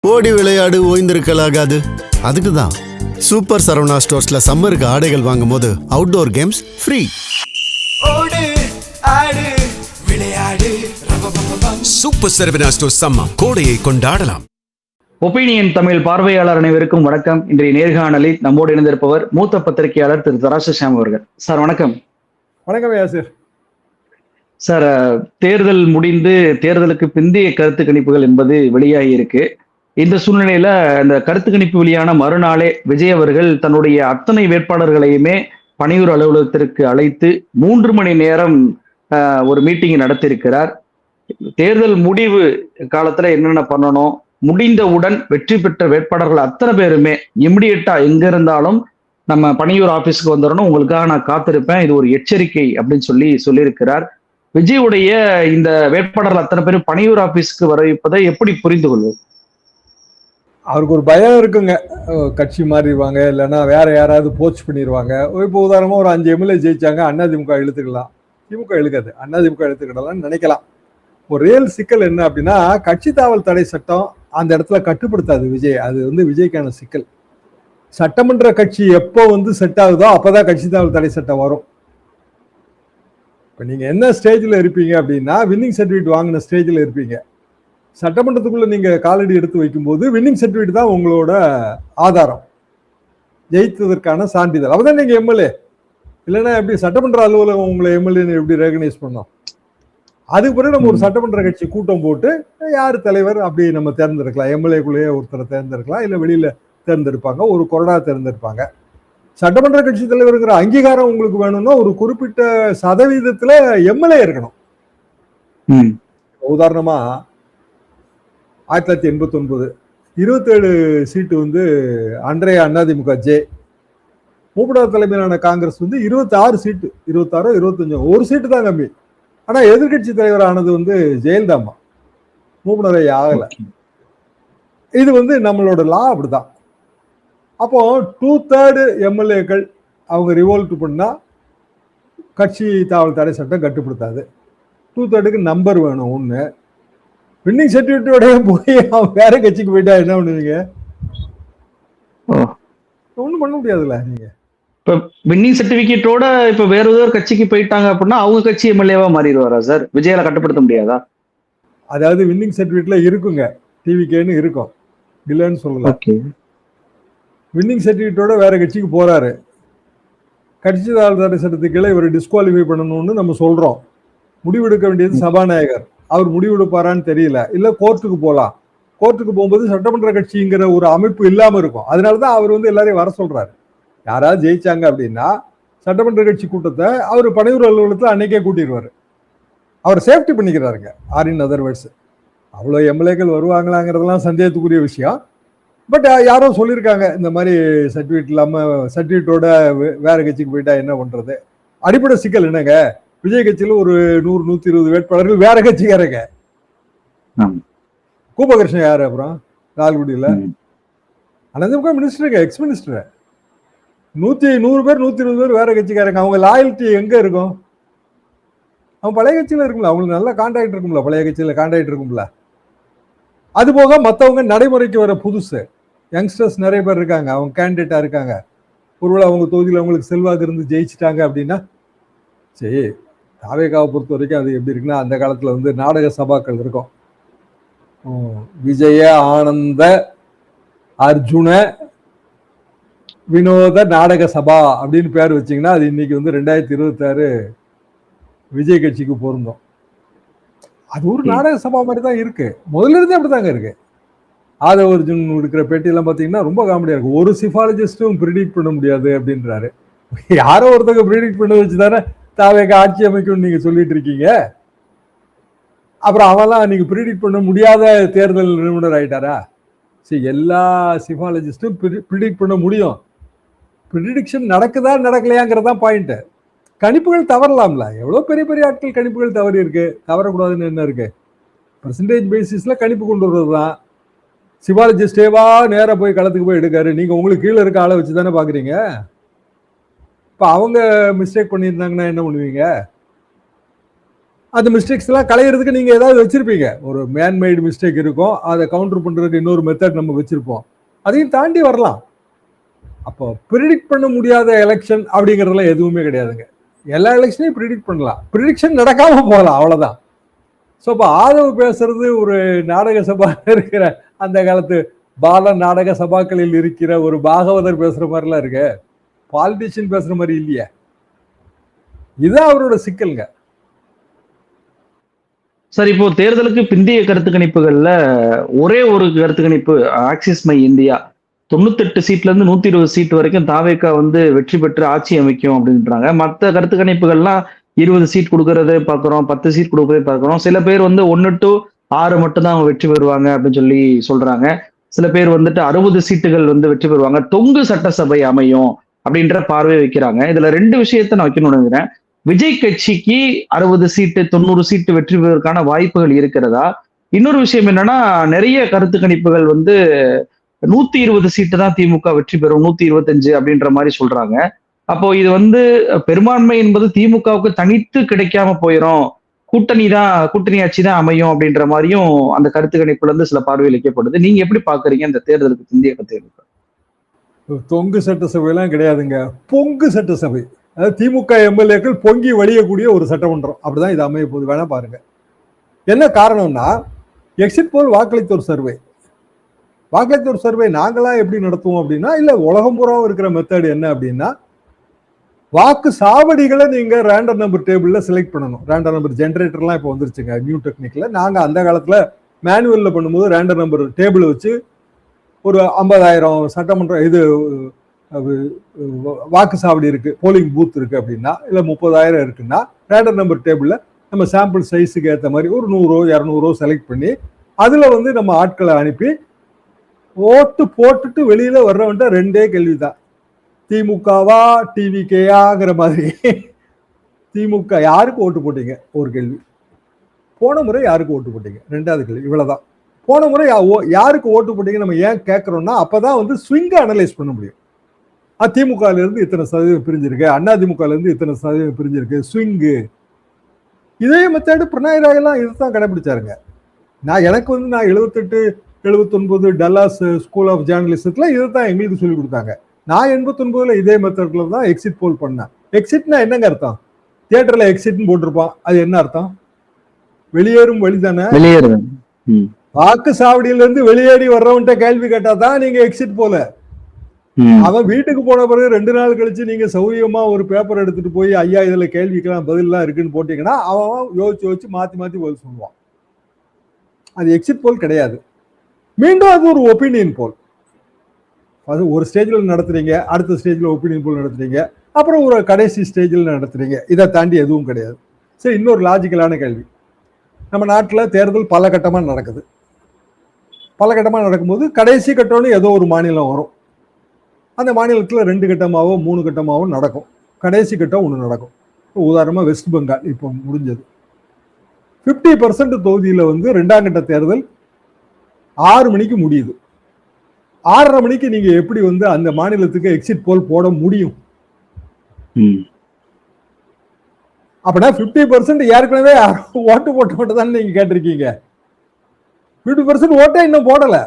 ஓடி விளையாடு ஓய்ந்திருக்கலாகாது. அதுக்கு தான் சூப்பர் சரவணா ஸ்டோர்ஸ்ல சம்மருக்கு ஆடைகள் வாங்கும் போது அவுட்டோர் கேம்ஸ் ஃப்ரீ. ஓடு ஆடு விளையாடு. சூப்பர் சரவணா ஸ்டோர்ஸ் சம்மர் கோடையை கொண்டாடலாம். ஒப்பீனியன் தமிழ் பார்வையாளர் அனைவருக்கும் வணக்கம். இன்றைய நேர்காணலில் நம்மோடு இணைந்திருப்பவர் மூத்த பத்திரிகையாளர் திரு தராசசாமி அவர்கள். சார் வணக்கம். வணக்கம் யாசிர். சார், தேர்தல் முடிந்து தேர்தலுக்கு பிந்தைய கருத்து கணிப்புகள் என்பது வெளியாகி இருக்கு. இந்த சூழ்நிலையில இந்த கருத்து கணிப்பு வெளியான மறுநாளே விஜய் அவர்கள் தன்னுடைய அத்தனை வேட்பாளர்களையுமே பணியூர் அலுவலகத்திற்கு அழைத்து 3 மணி நேரம் ஒரு மீட்டிங் நடத்தியிருக்கிறார். தேர்தல் முடிவு காலத்துல என்னென்ன பண்ணணும், முடிந்தவுடன் வெற்றி பெற்ற வேட்பாளர்கள் அத்தனை பேருமே இமிடியட்டா எங்க இருந்தாலும் நம்ம பணியூர் ஆபீஸ்க்கு வந்துடணும், உங்களுக்காக நான் காத்திருப்பேன், இது ஒரு எச்சரிக்கை அப்படின்னு சொல்லியிருக்கிறார். விஜயுடைய இந்த வேட்பாளர்கள் அத்தனை பேரும் பணியூர் ஆபீஸ்க்கு வர வைப்பதை எப்படி புரிந்து கொள்வது? அவருக்கு ஒரு பயம் இருக்குங்க, கட்சி மாறிடுவாங்க, இல்லைன்னா வேற யாராவது போஸ்ட் பண்ணிடுவாங்க. இப்போ உதாரணமா ஒரு 5 எம்எல்ஏ ஜெயிச்சாங்க, அதிமுக இழுத்துக்கலாம், திமுக இழுக்காது, அதிமுக இழுத்துக்கிடலாம்னு நினைக்கலாம். ஒரு ரியல் சிக்கல் என்ன அப்படின்னா, கட்சி தாவல் தடை சட்டம் அந்த இடத்துல கட்டுப்படுத்தாது விஜய். அது விஜய்க்கான சிக்கல். சட்டமன்ற கட்சி எப்போ செட் ஆகுதோ அப்போதான் கட்சி தாவல் தடை சட்டம் வரும். இப்போ நீங்க என்ன ஸ்டேஜில் இருப்பீங்க அப்படின்னா, வின்னிங் சர்டிஃபிகேட் வாங்கின ஸ்டேஜில் இருப்பீங்க. சட்டமன்றத்துக்குள்ள நீங்க காலடி எடுத்து வைக்கும்போது வின்னிங் சர்டிஃபிகேட் தான் உங்களோட ஆதாரம், ஜெயித்ததற்கான சான்றிதழ். அப்பதான் நீங்க எம்எல்ஏ. இல்லைன்னா எப்படி சட்டமன்ற அலுவலகம் உங்களை எம்எல்ஏ எப்படி ரெகனைஸ் பண்ணோம்? அதுக்கு பிறகு நம்ம ஒரு சட்டமன்ற கட்சி கூட்டம் போட்டு யார் தலைவர் அப்படி நம்ம தேர்ந்தெடுக்கலாம். எம்எல்ஏக்குள்ளேயே ஒருத்தரை தேர்ந்தெடுக்கலாம், இல்லை வெளியில தேர்ந்தெடுப்பாங்க, ஒரு கொறடா தேர்ந்தெடுப்பாங்க. சட்டமன்ற கட்சி தலைவருங்கிற அங்கீகாரம் உங்களுக்கு வேணும்னா ஒரு குறிப்பிட்ட சதவீதத்துல எம்எல்ஏ இருக்கணும். உதாரணமா 1989 27 சீட்டு அன்றைய அதிமுக மூப்படா தலைமையிலான காங்கிரஸ் 26 சீட்டு, 26 25, ஒரு சீட்டு தான் கம்மி. ஆனா எதிர்கட்சி தலைவர் ஆனது ஜெயலலிதாமா, மூப்பனரை ஆகல. இது நம்மளோட லா அப்படிதான். அப்போ 2/3 எம்எல்ஏக்கள் அவங்க ரிவோல்ட் பண்ணா கட்சி தாவல் தடை சட்டம் கட்டுப்படுத்தாது. 2/3 நம்பர் வேணும். ஒண்ணு, வின்னிங் சர்டிபிகேட்டோட போய் வேற கட்சிக்கு போயிட்டா என்ன பண்ணுவீங்க? ஒண்ணும் பண்ண முடியாதுல்ல. நீங்க இப்ப வின்னிங் சர்டிபிகேட்டோட இப்ப வேற ஏதோ கட்சிக்கு போயிட்டாங்க அப்படின்னா அவங்க கட்சி எம்எல்ஏவா மாறிடுவாரா சார்? விஜயால கட்டுப்படுத்த முடியாதா? அதாவது வின்னிங் சர்டிபிகேட்ல இருக்குங்க, டிவிகேன்னு இருக்கும், இல்லைன்னு சொல்லலாம். வின்னிங் சர்டிபிகேட்டோட வேற கட்சிக்கு போறாரு, கட்சி தடை சட்டத்துக்குள்ள இவர் டிஸ்குவாலிஃபை பண்ணணும்னு நம்ம சொல்றோம். முடிவெடுக்க வேண்டியது சபாநாயகர். அவர் முடிவெடுப்பாரான்னு தெரியல, இல்ல கோர்ட்டுக்கு போகலாம். கோர்ட்டுக்கு போகும்போது சட்டமன்ற கட்சிங்கிற ஒரு அமைப்பு இல்லாம இருக்கும். அதனாலதான் அவர் எல்லாரையும் வர சொல்றாரு. யாராவது ஜெயிச்சாங்க அப்படின்னா சட்டமன்ற கட்சி கூட்டத்தை அவர் பணியூர் அலுவலகத்துல அன்னைக்கே கூட்டிடுவாரு. அவர் சேஃப்டி பண்ணிக்கிறாருங்க. ஆரின் அதர் வேர்ட்ஸ், அவ்வளோ எம்எல்ஏக்கள் வருவாங்களாங்கிறதுலாம் சந்தேகத்துக்குரிய விஷயம். பட் யாரோ சொல்லியிருக்காங்க இந்த மாதிரி சர்டிஃபிகேட் இல்லாம சர்டிஃபிகேட்டோட வேற கட்சிக்கு போயிட்டா என்ன பண்றது? அடிப்படை சிக்கல் என்னங்க, விஜய் கட்சியில ஒரு 100-120 வேட்பாளர்கள் வேற கட்சிக்காரங்க. கூபகிருஷ்ணன் யாரு? அப்புறம் லால்குடியில அதிமுக மினிஸ்டருங்க, எக்ஸ் மினிஸ்டர். 100 பேர் 120 பேர் வேற கட்சிக்காரங்க. அவங்க லாயல்ட்டி எங்க இருக்கும்? அவங்க பழைய கட்சியில இருக்கும்ல, அவங்களுக்கு நல்ல கான்டாக்ட் இருக்கும்ல, பழைய கட்சியில கான்டாக்ட் இருக்கும்ல. அது போக மற்றவங்க நடைமுறைக்கு வர புதுசு யங்ஸ்டர்ஸ் நிறைய பேர் இருக்காங்க, அவங்க கேண்டிடேட்டா இருக்காங்க. ஒருவேளை அவங்க தொகுதியில் அவங்களுக்கு செல்வாக்கு இருந்து ஜெயிச்சிட்டாங்க அப்படின்னா சரி. தாவேகாவை பொறுத்த வரைக்கும் அது எப்படி இருக்குன்னா, அந்த காலத்துல நாடக சபாக்கள் இருக்கும். விஜய ஆனந்த அர்ஜுன வினோத நாடக சபா அப்படின்னு பேர் வச்சிங்கன்னா அது இன்னைக்கு 2026 விஜய் கட்சிக்கு பொருந்தும். அது ஒரு நாடக சபா மாதிரி தான் இருக்கு, முதல்ல இருந்தே அப்படிதாங்க இருக்கு. ஆதவ அர்ஜுன் இருக்கிற பேட்டியெல்லாம் பார்த்தீங்கன்னா ரொம்ப காமெடியா இருக்கு. ஒரு சிஃபாலஜிஸ்டும் ப்ரிடிக்ட் பண்ண முடியாது அப்படின்றாரு. யாரோ ஒருத்தங்க ப்ரிடிக்ட் பண்ண வச்சுதானே தாவேக ஆட்சி அமைக்கும் நீங்க சொல்லிட்டு இருக்கீங்க. அப்புறம் அவெல்லாம் நீங்க ப்ரிடிக்ட் பண்ண முடியாத தேர்தல் நிபுணர் ஆயிட்டாரா? சரி, எல்லா சிஃபாலஜிஸ்டும் ப்ரிடிக்ட் பண்ண முடியும். ப்ரிடிக்ஷன் நடக்குதா நடக்கலையாங்கிறதான் பாயிண்ட். கணிப்புகள் தவறலாம்ல, எவ்வளவு பெரிய பெரிய ஆட்கள் கணிப்புகள் தவறி இருக்கு, தவறக்கூடாதுன்னு என்ன இருக்கு? பர்சன்டேஜ் பேசிஸ்ல கணிப்பு கொண்டு வர்றதுதான். சிவாலஜிஸ்டேவா நேரா போய் களத்துக்கு போய் எடுக்காரு. நீங்க உங்களுக்கு கீழே இருக்க ஆளை வச்சு தானே பாக்குறீங்க. இப்ப அவங்க மிஸ்டேக் பண்ணியிருந்தாங்கன்னா என்ன பண்ணுவீங்க? அந்த மிஸ்டேக்ஸ் எல்லாம் களையிறதுக்கு நீங்க ஏதாவது வச்சிருப்பீங்க. ஒரு மேன்மேடு மிஸ்டேக் இருக்கும், அதை கவுண்டர் பண்றதுக்கு இன்னொரு மெத்தட் நம்ம வச்சிருப்போம். அதையும் தாண்டி வரலாம். அப்போ ப்ரிடிக்ட் பண்ண முடியாத எலெக்ஷன் அப்படிங்கிறதுலாம் எதுவுமே கிடையாதுங்க. எல்லா எலெக்ஷனையும் ப்ரிடிக்ட் பண்ணலாம், ப்ரிடிக்ஷன் நடக்காம போகலாம், அவ்வளவுதான். ஸோ இப்போ ஆதவ் பேசுறது ஒரு நாடக சபா இருக்கிற அந்த காலத்து பால நாடக சபாக்களில் இருக்கிற ஒரு பாகவதர் பேசுற மாதிரிலாம் இருக்கு, பாலிட்டிஷியன் பேசுற மாதிரி இல்லையே. இதுதான் அவரோட சிக்கல்ங்க. சார், இப்போ தேர்தலுக்கு பிந்தைய கருத்து கணிப்புகள்ல ஒரே ஒரு கருத்து கணிப்பு, ஆக்சிஸ் மை இந்தியா 98 சீட்ல இருந்து 120 சீட் வரைக்கும் தாவேகா வந்து வெற்றி பெற்று ஆட்சி அமைக்கும் அப்படின்றாங்க. மற்ற கருத்து கணிப்புகள்லாம் 20 சீட் கொடுக்கறதே பார்க்குறோம், 10 சீட் கொடுக்கறதே பார்க்குறோம். சில பேர் வந்து 1 to 6 மட்டும் தான் அவங்க வெற்றி பெறுவாங்க அப்படின்னு சொல்லி சொல்றாங்க. சில பேர் வந்துட்டு 60 சீட்டுகள் வந்து வெற்றி பெறுவாங்க, தொங்கு சட்டசபை அமையும் அப்படின்ற பார்வை வைக்கிறாங்க. இதுல 2 விஷயத்த நான் வைக்கணும்னு நினைக்கிறேன். விஜய் கட்சிக்கு 60 சீட்டு 90 சீட்டு வெற்றி பெறுவதற்கான வாய்ப்புகள் இருக்கிறதா? இன்னொரு விஷயம் என்னன்னா, நிறைய கருத்து கணிப்புகள் வந்து 120 சீட்டு தான் திமுக வெற்றி பெறும், 125 அப்படின்ற மாதிரி சொல்றாங்க. அப்போ இது வந்து பெரும்பான்மை என்பது திமுகவுக்கு தனித்து கிடைக்காம போயிடும், கூட்டணி ஆட்சி தான் அமையும் அப்படின்ற மாதிரியும் அந்த கருத்து கணிப்புல இருந்து சில பார்வையில் வைக்கப்படுது. நீங்க எப்படி பாக்குறீங்க இந்த தேர்தலுக்கு பிந்தைய தேர்தல்? தொங்கு சட்டசபையெல்லாம் கிடையாதுங்க, பொங்கு சட்டசபை. அதாவது திமுக எம்எல்ஏக்கள் பொங்கி வழியக்கூடிய ஒரு சட்டமன்றம், அப்படிதான் இது அமைய போகுது. வேணா பாருங்க. என்ன காரணம்னா, எக்ஸிட் போல் வாக்களித்தோர் சர்வே. வாக்களித்தோர் சர்வே நாங்களா எப்படி நடத்துவோம் அப்படின்னா, இல்ல உலகம் பூரா இருக்கிற மெத்தட் என்ன அப்படின்னா, வாக்கு சாவடிகளை நீங்க ரேண்டம் நம்பர் டேபிள்ல செலக்ட் பண்ணணும். ரேண்டம் நம்பர் ஜென்ரேட்டர்லாம் இப்போ வந்துருச்சுங்க நியூ டெக்னிக்ல. நாங்க அந்த காலத்துல மேனுவல்ல பண்ணும்போது ரேண்டம் நம்பர் டேபிள் வச்சு ஒரு 50,000 சட்டமன்ற இது வாக்கு சாவடி இருக்கு, போலிங் பூத் இருக்கு அப்படின்னா, இல்ல 30,000 இருக்குன்னா, ரேண்டம் நம்பர் டேபிள்ல நம்ம சாம்பிள் சைஸுக்கு ஏற்ற மாதிரி ஒரு 100 200 செலக்ட் பண்ணி அதுல வந்து நம்ம ஆட்களை அனுப்பி ஓட்டு போட்டுட்டு வெளியில வர்றவன்ட்ட 2 கேள்விதான், திமுகவா டிவிகேயாங்கிற மாதிரி. திமுக யாருக்கு ஓட்டு போட்டீங்க ஒரு கேள்வி, போன முறை யாருக்கு ஓட்டு போட்டீங்க 2வது கேள்வி, இவ்வளவுதான். போன முறை யாருக்கு ஓட்டு போட்டீங்க நம்ம ஏன் கேட்கறோம்னா, அப்பதான் வந்து ஸ்விங்கை அனலைஸ் பண்ண முடியும். திமுக இருந்து இத்தனை சதவீதம் பிரிஞ்சிருக்கு, அதிமுக இருந்து இத்தனை சதவீதம் பிரிஞ்சிருக்கு, ஸ்விங்கு. இதே மெத்தேடு பினராயி ராயெல்லாம் இதுதான் கடைபிடிச்சாருங்க. எனக்கு வந்து நான் 78 79 டல்லாஸ் ஸ்கூல் ஆஃப் ஜேர்னலிசத்துல இதுதான் எங்களுக்கு சொல்லி கொடுத்தாங்க. நான் 89ல இதே மெத்தட்ல தான் எக்ஸிட் போல் பண்ணேன். எக்ஸிட்னா என்னங்க அர்த்தம்? தியேட்டர்ல எக்ஸிட்னு போட்டிருப்பான், அது என்ன அர்த்தம்? வெளியேறும் வழி தானே. வாக்கு சாவடியில இருந்து வெளியேறி வர்றவன்ட்ட கேள்வி கேட்டா தான் நீங்க எக்ஸிட் போல. அவன் வீட்டுக்கு போன பிறகு 2 நாள் கழிச்சு நீங்க சௌரியமா ஒரு பேப்பர் எடுத்துட்டு போய், ஐயா இதுல கேள்விக்கெல்லாம் பதிலாம் இருக்குன்னு போட்டீங்கன்னா, அவன் யோசிச்சு மாத்தி பதில் சொல்லுவான். அது எக்ஸிட் போல் கிடையாது. மீண்டும் அது ஒரு ஒப்பீனியன் போல். அது ஒரு ஸ்டேஜ்ல நடத்துறீங்க, அடுத்த ஸ்டேஜ்ல ஒப்பீனியன் போல் நடத்துறீங்க, அப்புறம் ஒரு கடைசி ஸ்டேஜில் நடத்துறீங்க. இதை தாண்டி எதுவும் கிடையாது. சரி, இன்னொரு லாஜிக்கலான கேள்வி. நம்ம நாட்டில் தேர்தல் பல கட்டமா நடக்குது. பல கட்டமா நடக்கும்போது கடைசி கட்டம்னு ஏதோ ஒரு மாநிலம் வரும். அந்த மாநிலத்தில் 2 கட்டமாவோ 3 கட்டமாவோ நடக்கும். கடைசி கட்டம் 1 நடக்கும். உதாரணமா வெஸ்ட் பெங்கால் இப்போ முடிஞ்சது. 50% தொகுதியில வந்து 2ஆம் கட்ட தேர்தல் 6 மணிக்கு முடியுது. 6:30 மணிக்கு நீங்க எப்படி வந்து அந்த மாநிலத்துக்கு எக்ஸிட் போல் போட முடியும்? அப்படின்னா 50% ஏற்கனவே ஓட்டு போட்டு தான் நீங்க கேட்டிருக்கீங்க. 50% ஓட்டே இன்னும் போடல.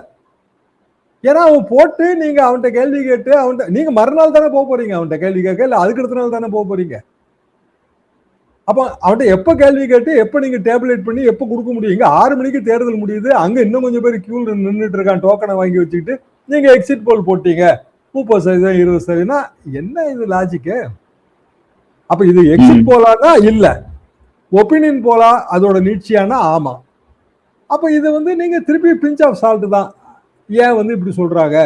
ஏன்னா அவன் போட்டு நீங்க அவன்கிட்ட கேள்வி கேட்டு நீங்க மறுநாள் தானே போக போறீங்க அவன்கிட்ட கேள்வி கேட்க, இல்ல அதுக்கு அடுத்த நாள் தானே போக போறீங்க. அப்ப அவன்கிட்ட எப்ப கேள்வி கேட்டு எப்ப நீங்க டேபிளேட் பண்ணி எப்ப கொடுக்க முடியும்? இங்க 6 மணிக்கு தேர்தல் முடியுது, அங்க இன்னும் கொஞ்சம் பேர் கியூல நின்றுட்டு இருக்கான் டோக்கனை வாங்கி வச்சுக்கிட்டு நீங்க எக்ஸிட் போல் போட்டீங்க 30% 20%. என்ன இது லாஜிக்கு? அப்ப இது எக்ஸிட் போலானா இல்ல, ஒப்பீனியன் போலா அதோட நீட்சியானா ஆமா. அப்ப இது வந்து நீங்க திருப்பி பிஞ்ச் ஆஃப் சால்ட் தான். ஏன் வந்து இப்படி சொல்றாங்க?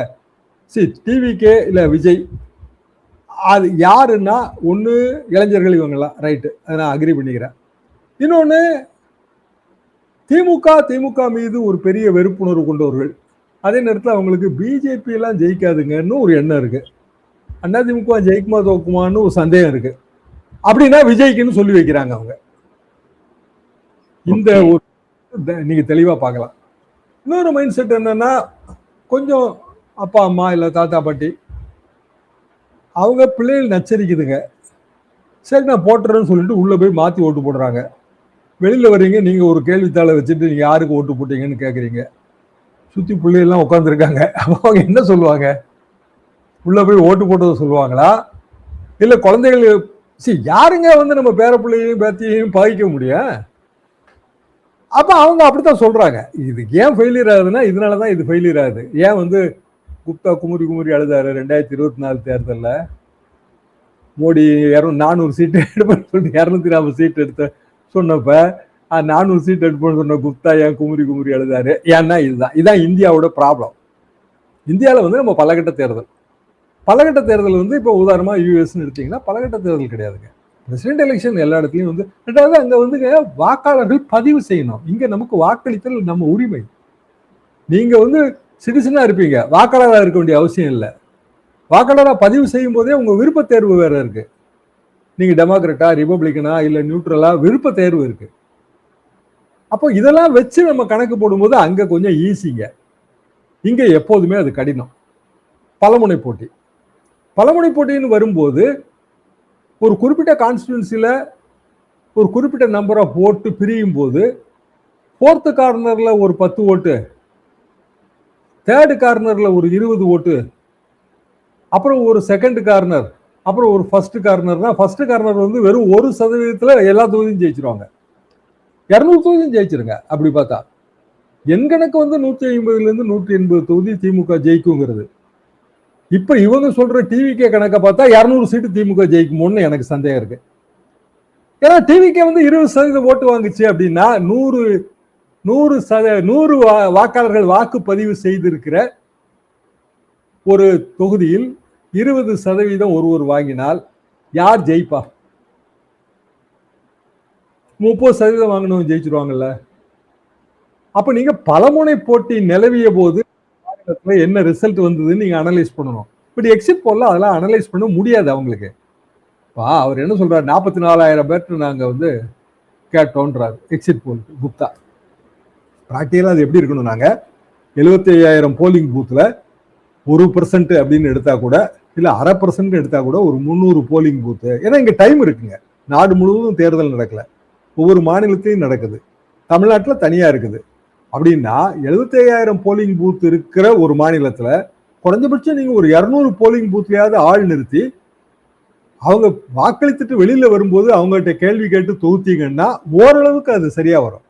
சரி, டிவிகே இல்ல விஜய் அது யாருன்னா, ஒண்ணு இளைஞர்கள் இவங்கெல்லாம் ரைட்டு, அதை நான் அக்ரி பண்ணிக்கிறேன். இன்னொன்னு திமுக மீது ஒரு பெரிய வெறுப்புணர்வு கொண்டவர்கள். அதே நேரத்தில் அவங்களுக்கு பிஜேபி எல்லாம் ஜெயிக்காதுங்கன்னு ஒரு எண்ணம் இருக்கு. அதிமுக ஜெயிக்குமா தோக்குமான்னு ஒரு சந்தேகம் இருக்கு. அப்படின்னா விஜய்க்குன்னு சொல்லி வைக்கிறாங்க அவங்க. இந்த ஒரு நீங்க தெளிவா பார்க்கலாம். இன்னொரு மைண்ட் செட் என்னன்னா, கொஞ்சம் அப்பா அம்மா இல்லை தாத்தா பாட்டி அவங்க பிள்ளைகள் நச்சரிக்குதுங்க, சரி நான் போட்டுறேன்னு சொல்லிட்டு உள்ள போய் மாத்தி ஓட்டு போடுறாங்க. வெளியில வர்றீங்க, நீங்க ஒரு கேள்வித்தாளை வச்சுட்டு நீங்க யாருக்கு ஓட்டு போட்டீங்கன்னு கேக்குறீங்க. சுத்தி பிள்ளைகள்லாம் உட்காந்துருக்காங்க. அவங்க என்ன சொல்லுவாங்க? உள்ள போய் ஓட்டு போட்டதை சொல்லுவாங்களா? இல்ல குழந்தைகள் யாருங்க வந்து நம்ம பேர பிள்ளையையும் பேத்தியையும் பாதிக்க முடியும்? அப்ப அவங்க அப்படித்தான் சொல்றாங்க. இது ஏன் ஃபெயிலியர் ஆகுதுன்னா இதனாலதான் இது ஃபெயிலியர் ஆகுது. ஏன் வந்து குப்தா குமுறி குமுறி அழுதாரு 2024 தேர்தல்ல? மோடி 400 சீட்டு எடுப்பேன்னு சொல்லிட்டு 240 சீட் எடுத்த சொன்னப்ப 400 சீட் எடுப்பேன்னு சொன்ன குப்தா ஏன் குமுறி குமுறி அழுதாரு? ஏன்னா இதுதான் இந்தியாவோட ப்ராப்ளம். இந்தியாவில் வந்து நம்ம பலகட்ட தேர்தல் வந்து இப்போ உதாரணமா யூஎஸ்ன்னு எடுத்தீங்கன்னா பலகட்ட தேர்தல் கிடையாதுங்க. பிரசிடென்ட் எலெக்ஷன் எல்லா இடத்துலையும் வந்து ரெண்டாவது அங்க வந்து வாக்காளர்கள் பதிவு செய்யணும். இங்க நமக்கு வாக்களித்தல் நம்ம உரிமை. நீங்க வந்து சிட்டிசனா இருப்பீங்க, வாக்காளராக இருக்க வேண்டிய அவசியம் இல்லை. வாக்காளராக பதிவு செய்யும் போதே உங்க விருப்ப தேர்வு வேற இருக்கு. நீங்க டெமோக்ராட்டா, ரிபப்ளிகனா இல்ல நியூட்ரலா விருப்ப தேர்வு இருக்கு. அப்போ இதெல்லாம் வச்சு நம்ம கணக்கு போடும்போது அங்க கொஞ்சம் ஈஸிங்க. இங்க எப்போதுமே அது கடினம். பலமுனை போட்டின்னு வரும்போது ஒரு குறிப்பிட்ட கான்ஸ்டிடுவன்சில ஒரு குறிப்பிட்ட நம்பர் ஆஃப் ஓட்டு பிரியும் போது 4th கார்னர்ல ஒரு 10 ஓட்டு, 3rd கார்னர்ல ஒரு 20 ஓட்டு, அப்புறம் ஒரு 2nd கார்னர், அப்புறம் ஒரு 1st கார்னர்னா 1st கார்னர் வந்து வெறும் 1% எல்லா தொகுதியும் ஜெயிச்சிருவாங்க. 200 தொகுதியும் ஜெயிச்சிருங்க. அப்படி பார்த்தா என் கணக்கு வந்து 150 180 தொகுதி திமுக ஜெயிக்குங்கிறது. இப்ப இவங்க சொல்ற டிவிகே கணக்கை பார்த்தா 200 சீட்டு திமுக ஜெயிக்குமோன்னு எனக்கு சந்தேகம் இருக்கு. ஏன்னா டிவிகே வந்து 20% ஓட்டு வாங்குச்சு அப்படின்னா 100 வாக்காளர்கள் வாக்குப்பதிவு செய்திருக்கிற ஒரு தொகுதியில் 20% ஒருவர் வாங்கினால் யார் ஜெயிப்பா? 30% வாங்கினவங்க ஜெயிச்சிருவாங்கல்ல. அப்ப நீங்க பலமுனை போட்டி நிலவிய போது என்ன ரிசல்ட் வந்ததுன்னு நீங்க அனலைஸ் பண்ணணும். பட் எக்ஸிட் போல்ல அதெல்லாம் அனலைஸ் பண்ண முடியாது அவங்களுக்கு. அவர் என்ன சொல்றாரு, 44,000 பேர் நாங்க வந்து கேட்டோன்றாரு எக்ஸிட் போல் குப்தா. பிராக்டிகலா அது எப்படி இருக்கணும்? நாங்க 75,000 போலிங் பூத்ல 1% அப்படின்னு எடுத்தா கூட இல்ல 0.5% எடுத்தா கூட ஒரு 300 போலிங் பூத்து. ஏன்னா இங்க டைம் இருக்குங்க. நாடு முழுவதும் தேர்தல் நடக்கல, ஒவ்வொரு மாநிலத்திலையும் நடக்குது, தமிழ்நாட்டில் தனியா இருக்குது. அப்படின்னா 75,000 போலிங் பூத் இருக்கிற ஒரு மாநிலத்துல குறைஞ்சபட்சம் நீங்க ஒரு 200 போலிங் பூத்லயாவது ஆள் நிறுத்தி அவங்க வாக்களித்துட்டு வெளியில வரும்போது அவங்ககிட்ட கேள்வி கேட்டு தொகுத்தீங்கன்னா ஓரளவுக்கு அது சரியா வரும்.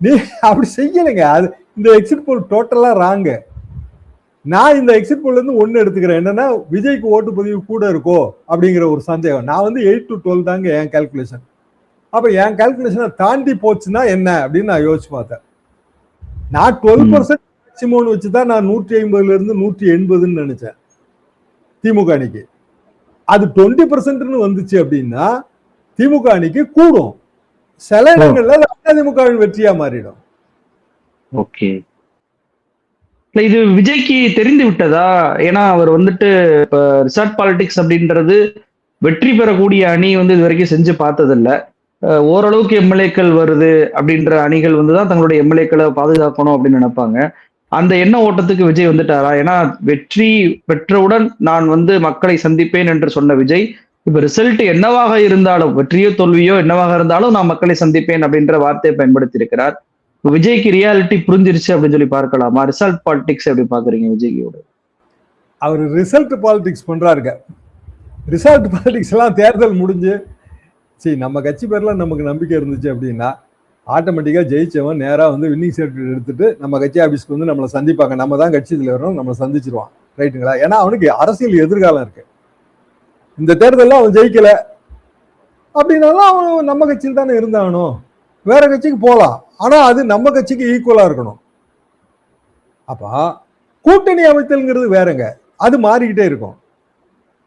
நீ அப்படி செய்யலைங்க. அது இந்த எக்ஸிட் போல் டோட்டலா ராங்க. நான் இந்த எக்ஸிட் போல்ல இருந்து ஒண்ணு எடுத்துக்கிறேன். என்னன்னா விஜய்க்கு ஓட்டு பதிவு கூட இருக்கோ அப்படிங்கிற ஒரு சந்தேகம். நான் வந்து 8 to 12 தாங்க என் கால்குலேஷன். அப்ப என் கால்குலேஷனை தாண்டி போச்சுன்னா என்ன அப்படின்னு நான் யோசிச்சு பார்த்தேன். நான் 12% மேக்சிமம் வச்சுதான் நான் 150 இருந்து 180ன்னு நினைச்சேன் திமுக அணிக்கு. அது 20% வந்துச்சு அப்படின்னா திமுக அணிக்கு கூடும். சில இடங்கள்ல அதிமுகவின் வெற்றியா மாறிடும். ஓகே, இது விஜய்க்கு தெரிந்து விட்டதா? ஏன்னா அவர் வந்துட்டு இப்ப ரிசார்ட் பாலிடிக்ஸ் அப்படின்றது வெற்றி பெறக்கூடிய அணி வந்து இது வரைக்கும் செஞ்சு பார்த்ததில்லை. ஓரளவுக்கு எம்எல்ஏக்கள் வருது அப்படின்ற அணிகள் வந்துதான் தங்களுடைய எம்எல்ஏக்களை பாதுகாக்கணும் அப்படின்னு நினைப்பாங்க. அந்த எண்ண ஓட்டத்துக்கு விஜய் வந்துட்டாரா? ஏன்னா வெற்றி பெற்றவுடன் நான் வந்து மக்களை சந்திப்பேன் என்று சொன்ன விஜய் இப்ப ரிசல்ட் என்னவாக இருந்தாலும், வெற்றியோ தோல்வியோ என்னவாக இருந்தாலும் நான் மக்களை சந்திப்பேன் அப்படின்ற வார்த்தையை பயன்படுத்தி இருக்கிறார். விஜய்க்கு ரியாலிட்டி புரிஞ்சிருச்சு அப்படின்னு சொல்லி பார்க்கலாமா? ரிசல்ட் பாலிடிக்ஸ் எப்படி பாக்குறீங்க விஜய்யோட? அவர் ரிசல்ட் பாலிடிக்ஸ் பண்றாருங்க. ரிசல்ட் பாலிடிக்ஸ் எல்லாம் தேர்தல் முடிஞ்சு சரி நம்ம கட்சி பேர்ல நமக்கு நம்பிக்கை இருந்துச்சு அப்படின்னா ஆட்டோமேட்டிக்கா ஜெயிச்சவன் நேரா வந்து வின்னிங் சர்டிஃபிகேட் எடுத்துட்டு நம்ம கட்சி ஆபீஸ்க்கு வந்து நம்மளை சந்திப்பாங்க. நம்ம தான் கட்சி தலைவரும், நம்மளை சந்திச்சிருவான். ரைட்டுங்களா? ஏன்னா அவனுக்கு அரசியல் எதிர்காலம் இருக்கு. இந்த தேர்தலில் அவன் ஜெயிக்கல அப்படின்னாலும் அவன் நம்ம கட்சியில் தானே இருந்தாகணும். வேற கட்சிக்கு போகலாம், ஆனா அது நம்ம கட்சிக்கு ஈக்குவலா இருக்கணும். அப்ப கூட்டணி அமைத்தல்ங்கிறது வேறங்க, அது மாறிக்கிட்டே இருக்கும்.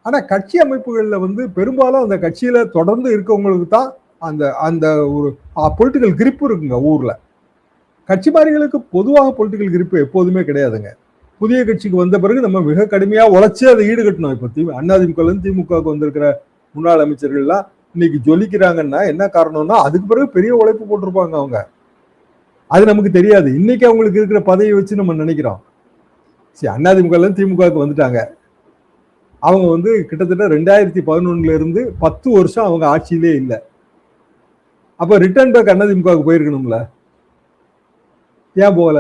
ஆனா கட்சி அமைப்புகள்ல வந்து பெரும்பாலும் அந்த கட்சியில தொடர்ந்து இருக்கவங்களுக்கு தான் அந்த அந்த ஒரு பொலிட்டிக்கல் கிரிப்பு இருக்குங்க ஊர்ல. கட்சிமாரிகளுக்கு பொதுவாக பொலிட்டிக்கல் கிரிப்பு எப்போதுமே கிடையாதுங்க. புதிய கட்சிக்கு வந்த பிறகு நம்ம மிக கடுமையா உழைச்சு அதை ஈடுகட்டணும். இப்ப அதிமுக திமுகவுக்கு வந்திருக்கிற முன்னாள் அமைச்சர்கள்லாம் இன்னைக்கு ஜொலிக்கிறாங்கன்னா என்ன காரணம்னா அதுக்கு பிறகு பெரிய உழைப்பு போட்டிருப்பாங்க அவங்க. அது நமக்கு தெரியாது. இன்னைக்கு அவங்களுக்கு இருக்கிற பதவியை வச்சு நம்ம நினைக்கிறோம். சரி, அதிமுக திமுகவுக்கு வந்துட்டாங்க. அவங்க வந்து கிட்டத்தட்ட 2011 இருந்து 10 வருஷம் அவங்க ஆட்சியிலே இல்லை. அப்ப ரிட்டர்ன் பேக் அதிமுகவுக்கு போயிருக்கணும்ல, ஏன் போகல?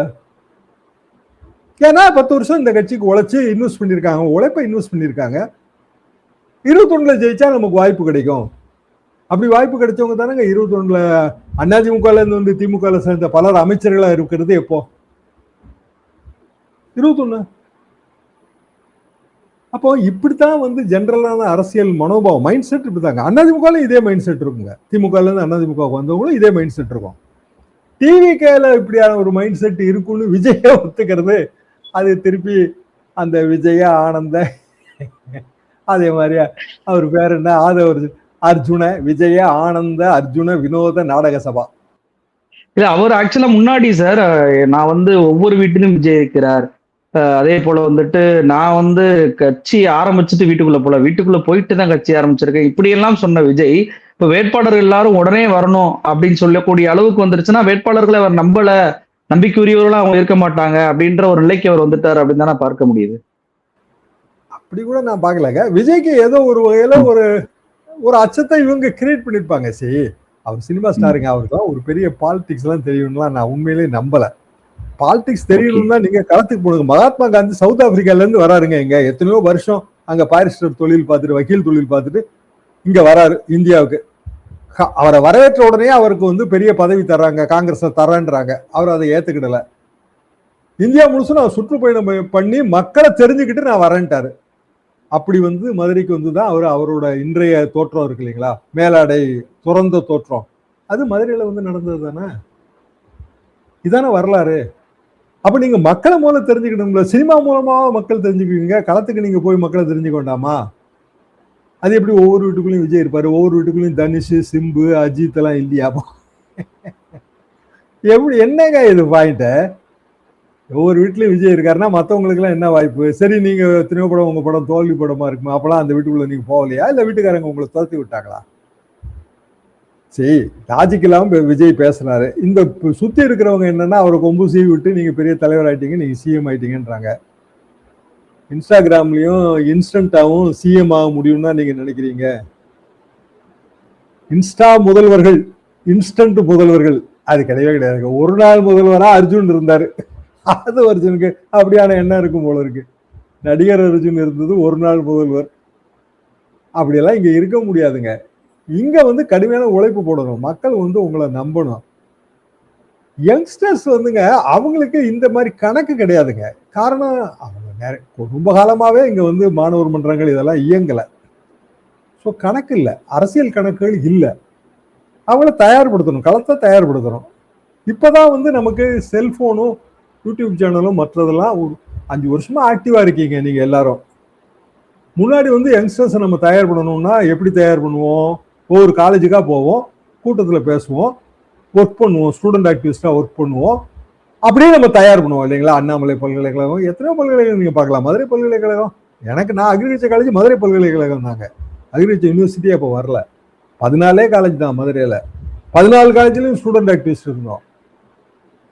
ஏன்னா 10 வருஷம் இந்த கட்சிக்கு உழைச்சு இன்வெஸ்ட் பண்ணிருக்காங்க, உழைப்பை இன்வெஸ்ட் பண்ணிருக்காங்க. 21ல ஜெயிச்சா நமக்கு வாய்ப்பு கிடைக்கும். அப்படி வாய்ப்பு கிடைச்சவங்க தானங்க 21ல அதிமுகல இருந்து வந்து திமுகல சேர்ந்த பலர் அமைச்சர்களா இருக்கிறது எப்போ? 21. அப்போ இப்படித்தான் வந்து ஜெனரலான அரசியல் மனோபாவம், மைண்ட் செட் இப்படிதாங்க. அதிமுக இதே மைண்ட் செட் இருக்குங்க, திமுகல இருந்து அதிமுக வந்தவங்களும் இதே மைண்ட் செட் இருக்கும். டிவிகேல இப்படியான ஒரு மைண்ட் செட் இருக்குன்னு விஜய ஒத்துக்கிறது, அது திருப்பி அந்த விஜய ஆனந்த, அதே மாதிரி அவர் பேர் என்ன, ஆதவர் அர்ஜுன விஜய ஆனந்த அர்ஜுன வினோத நாடக சபா. இல்ல அவர் ஆக்சுவலா முன்னாடி சார், நான் வந்து ஒவ்வொரு வீட்டிலும் விஜய் இருக்கிறார், அதே போல வந்துட்டு நான் வந்து கட்சி ஆரம்பிச்சுட்டு வீட்டுக்குள்ள போயிட்டு தான் கட்சி ஆரம்பிச்சிருக்கேன், இப்படி எல்லாம் சொன்ன விஜய் இப்ப வேட்பாளர்கள் எல்லாரும் உடனே வரணும் அப்படின்னு சொல்லக்கூடிய அளவுக்கு வந்துருச்சுன்னா வேட்பாளர்களை அவர் நம்பிக்கையுரியவர்களா அவங்க இருக்க மாட்டாங்க அப்படின்ற ஒரு நிலைக்கு அவர் வந்துட்டார் அப்படின்னு தானே பார்க்க முடியுது. அப்படி கூட நான் பார்க்கலங்க. விஜய்க்கு ஏதோ ஒரு வகையில ஒரு அச்சத்தை இவங்க கிரியேட் பண்ணிருப்பாங்க. சரி, அவர் சினிமா ஸ்டாருங்க, அவருக்கு ஒரு பெரிய பாலிடிக்ஸ் எல்லாம் தெரியும்லாம் நான் உண்மையிலேயே நம்பல. பாலிடிக்ஸ் தெரியணும்னா நீங்க களத்துக்கு போடுங்க. மகாத்மா காந்தி சவுத் ஆப்பிரிக்கால இருந்து வராருங்க, இங்க எத்தனையோ வருஷம் அங்க பாரிஸ்டர் தொழில் பார்த்துட்டு வக்கீல் தொழில் பார்த்துட்டு இங்க வராரு இந்தியாவுக்கு. அவரை வரவேற்ற உடனே அவருக்கு வந்து பெரிய பதவி தர்றாங்க, காங்கிரஸ் தர்றான்றாங்க. அவர் அதை ஏத்துக்கிடல. இந்தியா முழுசும் நான் சுற்றுப்பயணம் பண்ணி மக்களை தெரிஞ்சுக்கிட்டு நான் வரேன்ட்டாரு. அப்படி வந்து மதுரைக்கு வந்துதான் அவரோட இன்றைய தோற்றம் இருக்கு இல்லைங்களா, மேலாடை துறந்த தோற்றம், அது மதுரையில வந்து நடந்தது தானே. இதான வரலாறு. அப்ப நீங்க மக்களை மூலம் தெரிஞ்சுக்கணும்ல, சினிமா மூலமா மக்கள் தெரிஞ்சுக்குவீங்க, களத்துக்கு நீங்க போய் மக்களை தெரிஞ்சுக்க வேண்டாமா? அது எப்படி ஒவ்வொரு வீட்டுக்குள்ளயும் விஜய் இருப்பாரு, ஒவ்வொரு வீட்டுக்குள்ளயும் தனுஷ், சிம்பு, அஜித் எல்லாம் இல்லையா? எப்படி என்னங்க இது பாயிண்ட்? ஒவ்வொரு வீட்லயும் விஜய் இருக்காருன்னா மற்றவங்களுக்கு எல்லாம் என்ன வாய்ப்பு? சரி, நீங்க எத்தனையோ படம் உங்க படம் தோல்வி படமா இருக்குமா, அப்பெல்லாம் அந்த வீட்டுக்குள்ள நீங்க போகலையா, இல்ல வீட்டுக்காரங்க உங்களை துரத்தி விட்டாங்களா? சரி, லாஜிக் இல்லாம விஜய் பேசுறாரு. இந்த சுத்தி இருக்கிறவங்க என்னன்னா அவரை கொம்பு சீவி விட்டு நீங்க பெரிய தலைவர் ஆயிட்டீங்க, நீங்க சிஎம் ஆயிட்டீங்கன்றாங்க. இன்ஸ்டாகிராம்லயும் இன்ஸ்டன்டாவும் சிஎம் ஆக முடியும்னா நீங்க நினைக்கிறீங்க? இன்ஸ்டா முதல்வர்கள், இன்ஸ்டன்ட் முதல்வர்கள் அது கிடையவே கிடையாது. ஒரு நாள் முதல்வரா அர்ஜுன் இருந்தாரு, அது அர்ஜுனுக்கு அப்படியான எண்ணம் இருக்கும் போல இருக்கு. நடிகர் அர்ஜுன் இருந்தது ஒரு நாள் முதல்வர், அப்படியெல்லாம் இங்க இருக்க முடியாதுங்க. இங்க வந்து கடுமையான உழைப்பு போடணும், மக்கள் வந்து உங்களை நம்பணும். யங்ஸ்டர்ஸ் வந்துங்க அவங்களுக்கு இந்த மாதிரி கணக்கு கிடையாதுங்க. காரணம் அவங்க ரொம்ப காலமாவே இங்க வந்து மாணவர் மன்றங்கள் இதெல்லாம் இயங்கல. ஸோ கணக்கு இல்லை, அரசியல் கணக்குகள் இல்லை. அவங்கள தயார்படுத்தணும், களத்தை தயார்படுத்தணும். இப்பதான் வந்து நமக்கு செல்போனும் யூடியூப் சேனலும் மற்றதெல்லாம் ஒரு 5 வருஷமா ஆக்டிவா இருக்கீங்க நீங்க எல்லாரும். முன்னாடி வந்து யங்ஸ்டர்ஸை நம்ம தயார் பண்ணணும்னா எப்படி தயார் பண்ணுவோம்? ஒவ்வொரு காலேஜுக்கா போவோம், கூட்டத்தில் பேசுவோம், ஒர்க் பண்ணுவோம், ஸ்டூடெண்ட் ஆக்டிவிஸ்டா ஒர்க் பண்ணுவோம், அப்படியே நம்ம தயார் பண்ணுவோம் இல்லைங்களா? அண்ணாமலை பல்கலைக்கழகம், எத்தனையோ பல்கலைக்கழகம் நீங்க பார்க்கலாம். மதுரை பல்கலைக்கழகம், நான் அக்ரிகல்ச்சர் காலேஜ் மதுரை பல்கலைக்கழகம் தாங்க, அக்ரிகல்ச்சர் யூனிவர்சிட்டி அப்போ வரல. 14 காலேஜ் தான் மதுரையில. 14 காலேஜ்லயும் ஸ்டூடெண்ட் ஆக்டிவிஸ்ட் இருந்தோம்.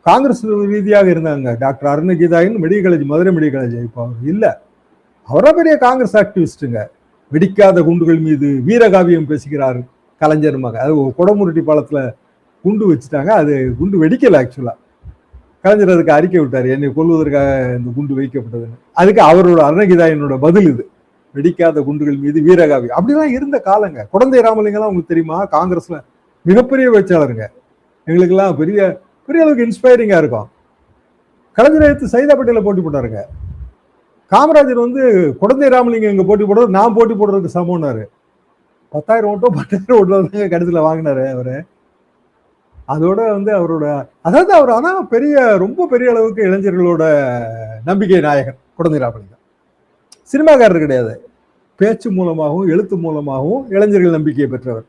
காங்கிரஸ் ரீதியாக இருந்தாங்க. டாக்டர் அருணகீதாயின் medical college, Madurai medical college இப்போ இல்ல. அவரா பெரிய காங்கிரஸ் ஆக்டிவிஸ்டுங்க. வெடிக்காத குண்டுகள் மீது வீரகாவியம் பேசுகிறார் கலைஞர் மக. அது கொடமுருட்டி பாலத்துல குண்டு வச்சுட்டாங்க, அது குண்டு வெடிக்கல. ஆக்சுவலா கலைஞர் அதுக்கு அறிக்கை விட்டாரு, என்னை கொல்வதற்காக இந்த குண்டு வைக்கப்பட்டதுன்னு. அதுக்கு அவரோட அருணகீதாயினோட பதில் இது, வெடிக்காத குண்டுகள் மீது வீரகாவியம். அப்படிலாம் இருந்த காலங்க. குழந்தை ராமலிங்கெல்லாம் உங்களுக்கு தெரியுமா? காங்கிரஸ்ல மிகப்பெரிய பேச்சாளருங்க. எங்களுக்கெல்லாம் பெரிய பெரிய அளவுக்கு இன்ஸ்பைரிங்கா இருக்கும். கலைஞர் எடுத்து சைதா பட்டேல போட்டி போட்டாருங்க. காமராஜர் வந்து குழந்தை ராமலிங்கம் இங்க போட்டி போடுறது நான் போட்டி போடுறதுக்கு சமம்னாரு. 10,000 ஓட்டோ 10,000 ஓட்டோ கடைசியில் வாங்கினாரு அவரு. அதோட வந்து அவரோட அதாவது அவர் ஆனா ரொம்ப பெரிய அளவுக்கு இளைஞர்களோட நம்பிக்கை நாயகன் குழந்தை ராமலிங்கம். சினிமாக்காரர் கிடையாது, பேச்சு மூலமாகவும் எழுத்து மூலமாகவும் இளைஞர்கள் நம்பிக்கையை பெற்றவர்.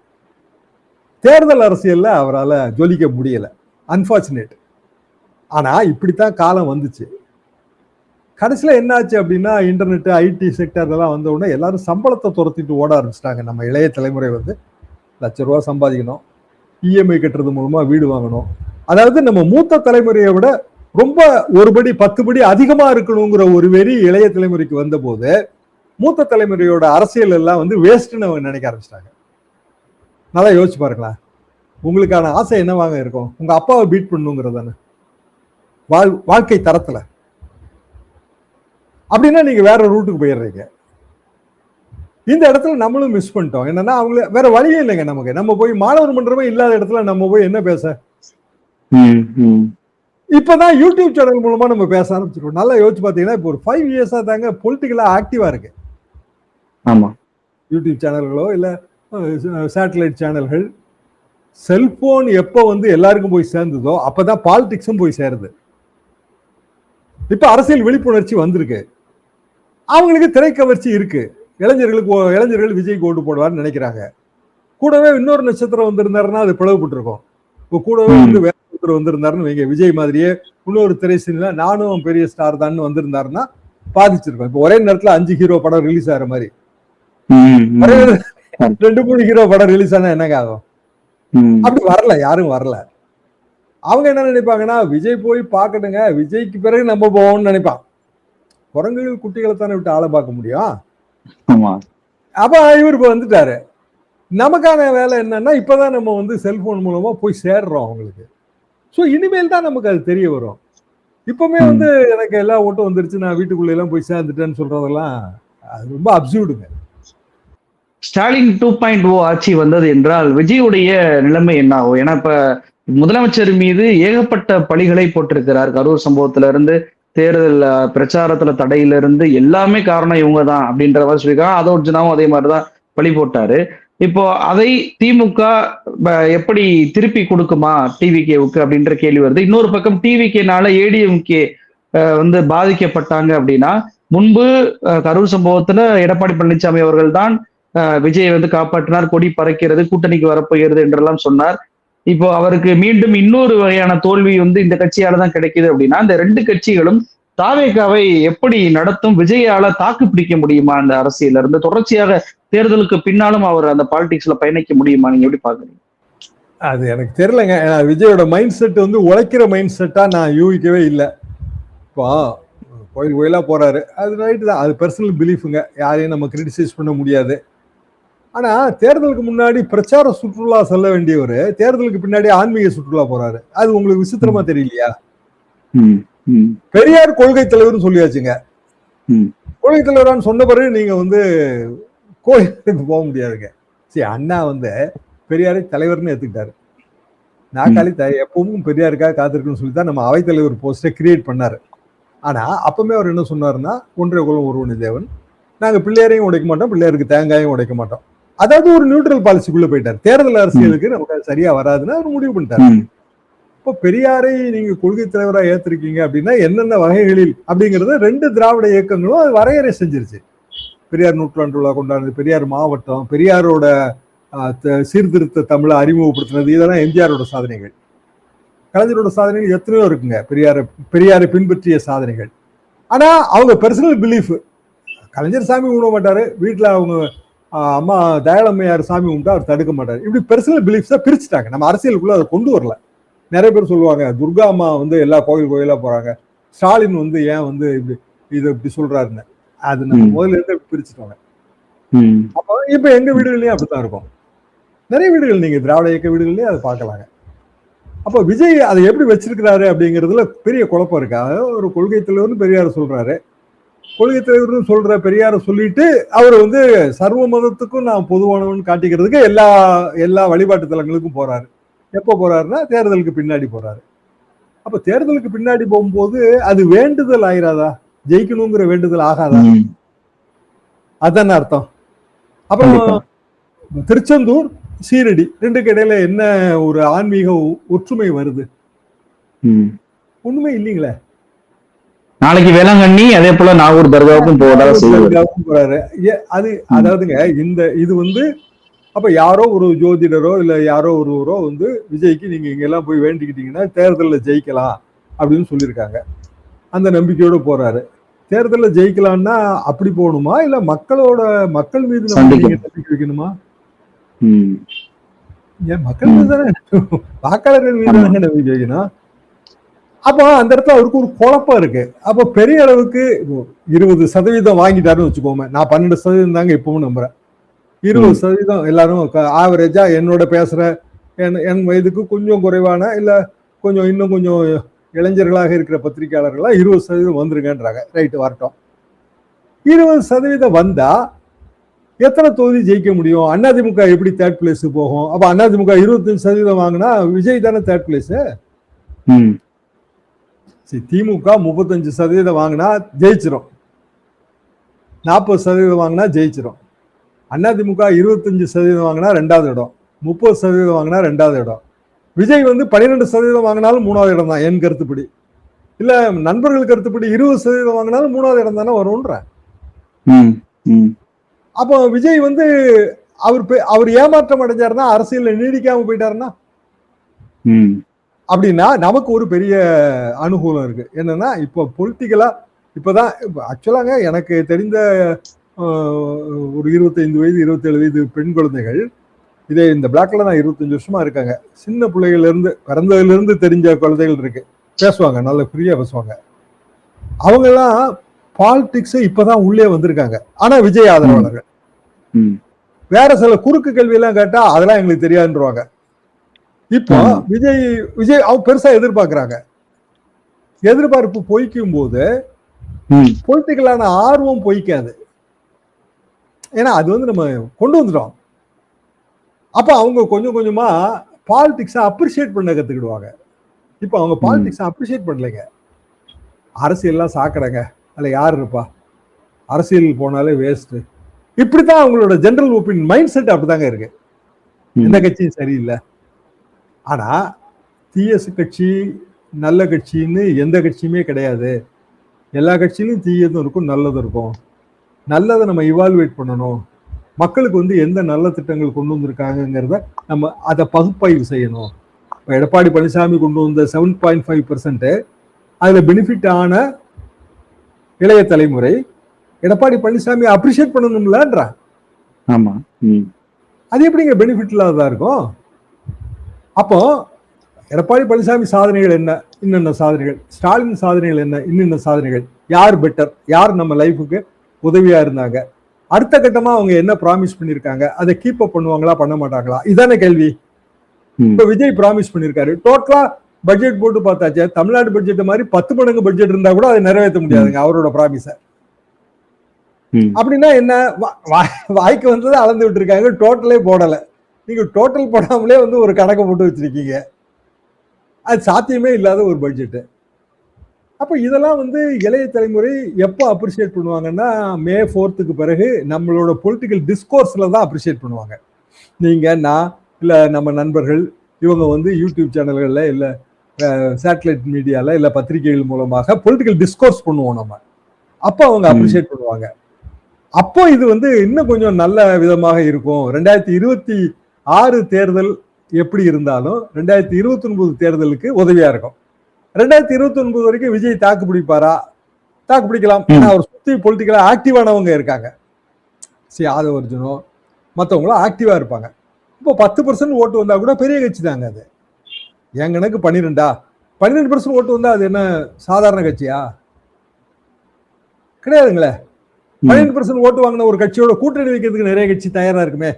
தேர்தல் அரசியல்ல அவரால் ஜொலிக்க முடியல, அன்பார்ச்சுனேட். ஆனா இப்படித்தான் காலம் வந்துச்சு. கடைசியில் என்ன ஆச்சு அப்படின்னா, இன்டர்நெட் ஐடி செக்டர் எல்லாம் வந்த உடனே எல்லாரும் சம்பளத்தை துரத்திட்டு ஓட ஆரம்பிச்சிட்டாங்க. நம்ம இளைய தலைமுறை வந்து ₹1,00,000 சம்பாதிக்கணும், இஎம்ஐ கட்டுறது மூலமா வீடு வாங்கணும். அதாவது நம்ம மூத்த தலைமுறையை விட ரொம்ப 1 படி 10 படி அதிகமா இருக்கணுங்கிற ஒரு வெறி இளைய தலைமுறைக்கு வந்த போது மூத்த தலைமுறையோட அரசியல் எல்லாம் வந்து வேஸ்ட்னு அவங்க நினைக்க ஆரம்பிச்சிட்டாங்க. நல்லா யோசிச்சு பாருங்களேன். உங்களுக்கான ஆசை என்னவாங்க இருக்கும்? உங்க அப்பாவை பீட் பண்ணுங்கிறது தானே வாழ்க்கை தரத்துல. அப்படின்னா நீங்க வேற ரூட்டுக்கு போயிடுறீங்க. இந்த இடத்துல நம்மளும் மிஸ் பண்ணிட்டோம். என்னன்னா அவங்கள வேற வழியே இல்லைங்க நமக்கு. நம்ம போய் மாணவர் மன்றமே இல்லாத இடத்துல நம்ம போய் என்ன பேச? இப்பதான் யூடியூப் சேனல் மூலமா நம்ம பேச ஆரம்பிச்சிருக்கோம். நல்லா யோசிச்சு பாத்தீங்கன்னா இப்போ ஒரு 5 இயர்ஸா தாங்க பொலிட்டிக்கலா ஆக்டிவா இருக்கு. ஆமா, யூடியூப் சேனல்களோ இல்ல சேட்டலைட் சேனல்கள். செல்போன் எப்போ வந்து எல்லாருக்கும் போய் சேர்ந்ததோ அப்பதான் பாலிடிக்ஸும் போய் சேருது. இப்ப அரசியல் விழிப்புணர்ச்சி வந்திருக்கு. அவங்களுக்கு திரைக்கவர்ச்சி இருக்கு. இளைஞர்கள் விஜய்க்கு ஓட்டு போடுவார்னு நினைக்கிறாங்க. கூடவே இன்னொரு நட்சத்திரம் வந்திருந்தாருன்னா அது பிளவுபட்டு இருக்கும். இப்போ கூடவே வந்து வேற ஒருத்தர் வந்திருந்தாருன்னு வைங்க, விஜய் மாதிரியே இன்னொரு திரைசீனில நானும் பெரிய ஸ்டார் தான் வந்திருந்தாருன்னா பாதிச்சிருக்கோம். இப்போ ஒரே நேரத்துல 5 ஹீரோ படம் ரிலீஸ் ஆகிற மாதிரி 2-3 ஹீரோ படம் ரிலீஸ் ஆனா என்னங்க ஆகும்? அப்படி வரல, யாரும் வரல. அவங்க என்ன நினைப்பாங்கன்னா விஜய் போய் பார்க்கட்டுங்க, விஜய்க்கு பிறகு நம்ம போவோம்னு நினைப்பான். குரங்குகள் குட்டிகளை தானே விட்டு ஆளை பார்க்க முடியும். அப்ப இவர் இப்ப வந்துட்டாரு. நமக்கான வேலை என்னன்னா இப்பதான் நம்ம வந்து செல்போன் மூலமா போய் சேர்றோம் அவங்களுக்கு. ஸோ இனிமேல் தான் நமக்கு அது தெரிய வரும். இப்பவுமே வந்து எனக்கு எல்லா ஓட்டும் வந்துருச்சு, நான் வீட்டுக்குள்ள எல்லாம் போய் சேர்ந்துட்டேன்னு சொல்றதெல்லாம் அது ரொம்ப அப்சூர்டுங்க. ஸ்டாலின் 2.0 ஆட்சி வந்தது என்றால் விஜயுடைய நிலைமை என்ன ஆகும்? ஏன்னா இப்ப முதலமைச்சர் மீது ஏகப்பட்ட பழிகளை போட்டிருக்கிறார். கரூர் சம்பவத்துல இருந்து தேர்தல் பிரச்சாரத்துல தடையிலிருந்து எல்லாமே காரணம் இவங்க தான் அப்படின்ற மாதிரி சொல்லியிருக்காங்க. அதோர்ஜுனாவும் அதே மாதிரிதான் பழி போட்டாரு. இப்போ அதை திமுக எப்படி திருப்பி கொடுக்குமா டிவிகேவுக்கு அப்படின்ற கேள்வி வருது. இன்னொரு பக்கம் டிவிகேனால ஏடிஎம்கே வந்து பாதிக்கப்பட்டாங்க அப்படின்னா, முன்பு கரூர் சம்பவத்துல எடப்பாடி பழனிசாமி அவர்கள் தான் விஜயை வந்து காப்பாற்றினார், கொடி பறக்கிறது, கூட்டணிக்கு வரப்போகிறது என்றெல்லாம் சொன்னார். இப்போ அவருக்கு மீண்டும் இன்னொரு வகையான தோல்வி வந்து இந்த கட்சியால தான் கிடைக்குது அப்படின்னா, இந்த 2 கட்சிகளும் தாவேகாவை எப்படி நடத்தும்? விஜயால தாக்கு பிடிக்க முடியுமா? அந்த அரசியல இருந்து தொடர்ச்சியாக தேர்தலுக்கு பின்னாலும் அவர் அந்த பாலிடிக்ஸ்ல பயணிக்க முடியுமா? நீங்க எப்படி பாக்குறீங்க? அது எனக்கு தெரியலங்க. விஜயோட மைண்ட் செட் வந்து உழைக்கிற மைண்ட் செட்டா நான் யூகிக்கவே இல்லை. இப்போ கோயிலா போறாரு, அது ரைட்டு தான், அது பர்சனல் பிலீஃபுங்க, யாரையும் நம்ம கிரிட்டிசைஸ் பண்ண முடியாது. ஆனா தேர்தலுக்கு முன்னாடி பிரச்சார சுற்றுலா செல்ல வேண்டியவர் தேர்தலுக்கு பின்னாடி ஆன்மீக சுற்றுலா போறாரு. அது உங்களுக்கு விசித்திரமா தெரியலையா? பெரியார் கொள்கை தலைவர்னு சொல்லியாச்சுங்க. கொள்கை தலைவரான்னு சொன்ன பிறகு நீங்க வந்து கோயிலுக்கு போக முடியாதுங்க. சரி, அண்ணா வந்து பெரியாரை தலைவர்னு ஏத்துக்கிட்டாரு. நாக்காளி எப்பவும் பெரியாருக்காக காத்திருக்குன்னு சொல்லி தான் நம்ம அவைத்தலைவர் போஸ்டை கிரியேட் பண்ணாரு. ஆனா அப்பவுமே அவர் என்ன சொன்னாருன்னா, ஒன்றிய குலம் ஒருவனி தேவன், நாங்க பிள்ளையாரையும் உடைக்க மாட்டோம், பிள்ளையாருக்கு தேங்காயும் உடைக்க மாட்டோம். அதாவது ஒரு நியூட்ரல் பாலிசிக்குள்ள போயிட்டார். தேர்தல் அரசியலுக்கு நமக்கு அது சரியா வராதுன்னு அவர் முடிவு பண்ணிட்டாரு. இப்போ பெரியாரை நீங்க கொள்கை தலைவராக ஏத்திருக்கீங்க அப்படின்னா என்னென்ன வகைகளில் அப்படிங்கறத 2 திராவிட இயக்கங்களும் அது வரையறை செஞ்சிருச்சு. பெரியார் நூற்றாண்டு விழா கொண்டாடுறது, பெரியார் மாவட்டம், பெரியாரோட சீர்திருத்த தமிழை அறிமுகப்படுத்தினது, இதெல்லாம் எம்ஜிஆரோட சாதனைகள். கலைஞரோட சாதனைகள் எத்தனையோ இருக்குங்க, பெரியாரை பின்பற்றிய சாதனைகள். ஆனா அவங்க பர்சனல் பிலீஃப், கலைஞர் சாமி கும்பிட மாட்டாரு, வீட்டுல அவங்க அம்மா தயாளம்மையார் சாமி கும்பிட்டா அவர் தடுக்க மாட்டாரு. இப்படி பர்சனல் பிலீஃப்ஸா பிரிச்சுட்டாங்க. நம்ம அரசியலுக்குள்ள அதை கொண்டு வரல. நிறைய பேர் சொல்லுவாங்க துர்கா அம்மா வந்து எல்லா கோயிலா போறாங்க, ஸ்டாலின் வந்து ஏன் வந்து இப்படி சொல்றாருன்னு. அது நம்ம முதல்ல இருந்து பிரிச்சுட்டோங்க. அப்ப இப்ப எங்க வீடுகள்லயும் அப்படித்தான் இருக்கும். நிறைய வீடுகள் நீங்க திராவிட இயக்க வீடுகள்லயும் அதை பார்க்கலாங்க. அப்ப விஜய் அதை எப்படி வச்சிருக்கிறாரு அப்படிங்கிறதுல பெரிய குழப்பம் இருக்கு. அதாவது ஒரு கொள்கை தலைவர்னு பெரியார் சொல்றாரு, கொள்கை தலைவர்னு சொல்ற பெரியார சொல்லிட்டு அவர் வந்து சர்வ மதத்துக்கும் நான் பொதுவானவன் காட்டிக்கிறதுக்கு எல்லா வழிபாட்டு தலங்களுக்கும் போறாரு. எப்ப போறாருன்னா தேர்தலுக்கு பின்னாடி போறாரு. அப்ப தேர்தலுக்கு பின்னாடி போகும்போது அது வேண்டுதல் ஆயிராதா? ஜெயிக்கணுங்கிற வேண்டுதல் ஆகாதா? அதான அர்த்தம். அப்புறம் திருச்செந்தூர் சீரடி 2க்கு இடையில என்ன ஒரு ஆன்மீக ஒற்றுமை வருது? ஒண்ணுமே இல்லைங்களே. நாளைக்கு வேளாங்கண்ணி, அதே போல நாகூர் தர்காவுக்கும் போறாரு. அது அதாவதுங்க இது வந்து அப்ப யாரோ ஒரு ஜோதிடரோ இல்ல யாரோ ஒருவரோ வந்து விஜய்க்கு நீங்க இங்க எல்லாம் போய் வேண்டிக்கிட்டீங்கன்னா தேர்தலில் ஜெயிக்கலாம் அப்படின்னு சொல்லியிருக்காங்க. அந்த நம்பிக்கையோட போறாரு. தேர்தலில் ஜெயிக்கலாம்னா அப்படி போகணுமா, இல்ல மக்கள் மீது நம்பிக்கை வைக்கணுமா? ஏன் மக்கள் மீது தானே, வாக்காளர்கள் மீது தானே நம்பிக்கை வைக்கணும். அப்போ அந்த இடத்துல அவருக்கு ஒரு குழப்பம் இருக்கு. அப்போ பெரிய அளவுக்கு 20% வாங்கிட்டாருன்னு வச்சுக்கோமே. நான் 12% தாங்க இப்பவும் நம்புறேன். 20% எல்லாரும் ஆவரேஜா என்னோட பேசுற என் வயதுக்கு கொஞ்சம் குறைவான இல்லை கொஞ்சம் இன்னும் கொஞ்சம் இளைஞர்களாக இருக்கிற பத்திரிகையாளர்கள்லாம் 20% வந்துருங்கன்றாங்க. ரைட்டு, வரட்டும். 20% வந்தா எத்தனை தொகுதி ஜெயிக்க முடியும்? அதிமுக எப்படி தேர்ட் பிளேஸ் போகும்? அப்ப அதிமுக 25% வாங்கினா விஜய் தானே தேர்ட் பிளேஸ். திமுக 35% வாங்கினா ஜெயிச்சிரும், 40% வாங்கினா ஜெயிச்சிரும். அதிமுக 25% வாங்கினா 2வது இடம், 30% வாங்கினா 2வது இடம். விஜய் 12% வாங்கினாலும் 3வது இடம் தான் என் கருத்துப்படி. இல்ல நண்பர்கள் கருத்துப்படி 20% வாங்கினாலும் 3வது இடம் தானே வரும்ன்ற. அப்போ விஜய் அவர் ஏமாற்றம் அடைஞ்சாருன்னா, அரசியல் நீடிக்காம போயிட்டாருன்னா, அப்படின்னா நமக்கு ஒரு பெரிய அனுகூலம் இருக்கு. என்னன்னா, இப்போ பொலிட்டிக்கலா இப்பதான் ஆக்சுவலாங்க எனக்கு தெரிந்த ஒரு 25 வயது 27 வயது பெண் குழந்தைகள் இதே இந்த பிளாக்ல நான் 25 வருஷமா இருக்காங்க. சின்ன பிள்ளைகள்ல இருந்து பிறந்ததுல இருந்து தெரிஞ்ச குழந்தைகள் இருக்கு, பேசுவாங்க, நல்ல ஃப்ரீயா பேசுவாங்க. அவங்க எல்லாம் பாலிடிக்ஸ் இப்பதான் உள்ளே வந்திருக்காங்க. ஆனா விஜய் ஆதரவாளர்கள். வேற சில குறுக்கு கேள்வி எல்லாம் கேட்டா அதெல்லாம் எங்களுக்கு தெரியாதுன்றவாங்க. இப்போ விஜய் அவங்க பெருசா எதிர்பார்க்கிறாங்க. எதிர்பார்ப்பு பொய்க்கும் போது பொலிட்டிக்கலான ஆர்வம் பொய்க்காது. ஏன்னா அது நம்ம கொண்டு வந்துட்டோம். அப்ப அவங்க கொஞ்சம் கொஞ்சமா பாலிடிக்ஸை அப்ரிஷியேட் பண்ண கத்துக்கிடுவாங்க. இப்ப அவங்க பாலிடிக்ஸை அப்ரிஷியேட் பண்ணலைங்க. அரசியல்லாம் சாக்கடைங்க, அதுல யார் இருப்பா, அரசியல் போனாலே வேஸ்ட், இப்படித்தான் அவங்களோட ஜெனரல் ஒப்பீனியன் மைண்ட் செட் அப்படிதாங்க இருக்கு. எந்த கட்சியும் சரியில்லை. ஆனா தீய கட்சி நல்ல கட்சின்னு எந்த கட்சியுமே கிடையாது. எல்லா கட்சியிலும் தீயதும் இருக்கும் நல்லதும் இருக்கும். நல்லதை நம்ம இவால்வேட் பண்ணணும். மக்களுக்கு எந்த நல்ல திட்டங்கள் கொண்டு வந்திருக்காங்கிறத நம்ம அதை பகுப்பாய்வு செய்யணும். இப்போ எடப்பாடி பழனிசாமி கொண்டு வந்த 7.5% அதுல பெனிஃபிட் ஆன இளைய தலைமுறை எடப்பாடி பழனிசாமி அப்ரிஷியேட் பண்ணணும்லன்ற. ஆமா, அது எப்படிங்க பெனிஃபிட் இல்லாததா இருக்கும்? அப்போ எடப்பாடி பழனிசாமி சாதனைகள் என்ன, இன்னென்ன சாதனைகள், ஸ்டாலின் சாதனைகள் என்ன, இன்னென்ன சாதனைகள், யார் பெட்டர், யார் நம்ம லைஃபுக்கு உதவியா இருந்தாங்க, அடுத்த கட்டமா அவங்க என்ன ப்ராமிஸ் பண்ணிருக்காங்க, அதை கீப் அப் பண்ணுவாங்களா பண்ண மாட்டாங்களா, இதான கேள்வி. இப்ப விஜய் ப்ராமிஸ் பண்ணிருக்காரு, டோட்டலா பட்ஜெட் போட்டு பார்த்தாச்சு, தமிழ்நாடு பட்ஜெட் மாதிரி 10 மடங்கு பட்ஜெட் இருந்தா கூட அதை நிறைவேற்ற முடியாதுங்க அவரோட ப்ராமிஸ. அப்படின்னா என்ன, வாய்க்கு வந்ததை அளந்து விட்டு இருக்காங்க, டோட்டலே போடல. நீங்க டோட்டல் போடாமலே ஒரு கணக்கு போட்டு வச்சிருக்கீங்க. அது சாத்தியமே இல்லாத ஒரு பட்ஜெட். அப்ப இதெல்லாம் இளைய தலைமுறை எப்போ அப்ரிஷியேட் பண்ணுவாங்கன்னா, May 4th பிறகு நம்மளோட பொலிட்டிக்கல் டிஸ்கோர்ஸ்ல தான் அப்ரிஷியேட் பண்ணுவாங்க. நீங்க, நான், இல்ல நம்ம நண்பர்கள், இவங்க யூடியூப் சேனல்கள்ல இல்ல சேட்டலைட் மீடியால இல்ல பத்திரிகைகள் மூலமாக பொலிட்டிக்கல் டிஸ்கோர்ஸ் பண்ணுவோம் நம்ம. அப்போ அவங்க அப்ரிஷியேட் பண்ணுவாங்க. அப்போ இது இன்னும் கொஞ்சம் நல்ல விதமாக இருக்கும். 2026 தேர்தல் எப்படி இருந்தாலும் 2029 தேர்தலுக்கு உதவியா இருக்கும். 2029 வரைக்கும் விஜய் தாக்கு பிடிப்பாரா? தாக்கு பிடிக்கலாம். அவர் சுத்தி பொலிட்டிக்கலா ஆக்டிவானவங்க இருக்காங்க. ஆதவர்ஜுனோ மற்றவங்களும் ஆக்டிவா இருப்பாங்க. இப்போ 10% ஓட்டு வந்தா கூட பெரிய கட்சி தாங்க. அது என் கணக்கு 12% ஓட்டு வந்தா அது என்ன சாதாரண கட்சியா? கிடையாதுங்களே. 12% ஓட்டு வாங்கின ஒரு கட்சியோட கூட்டணி வைக்கிறதுக்கு நிறைய கட்சி தயாரா இருக்குமே.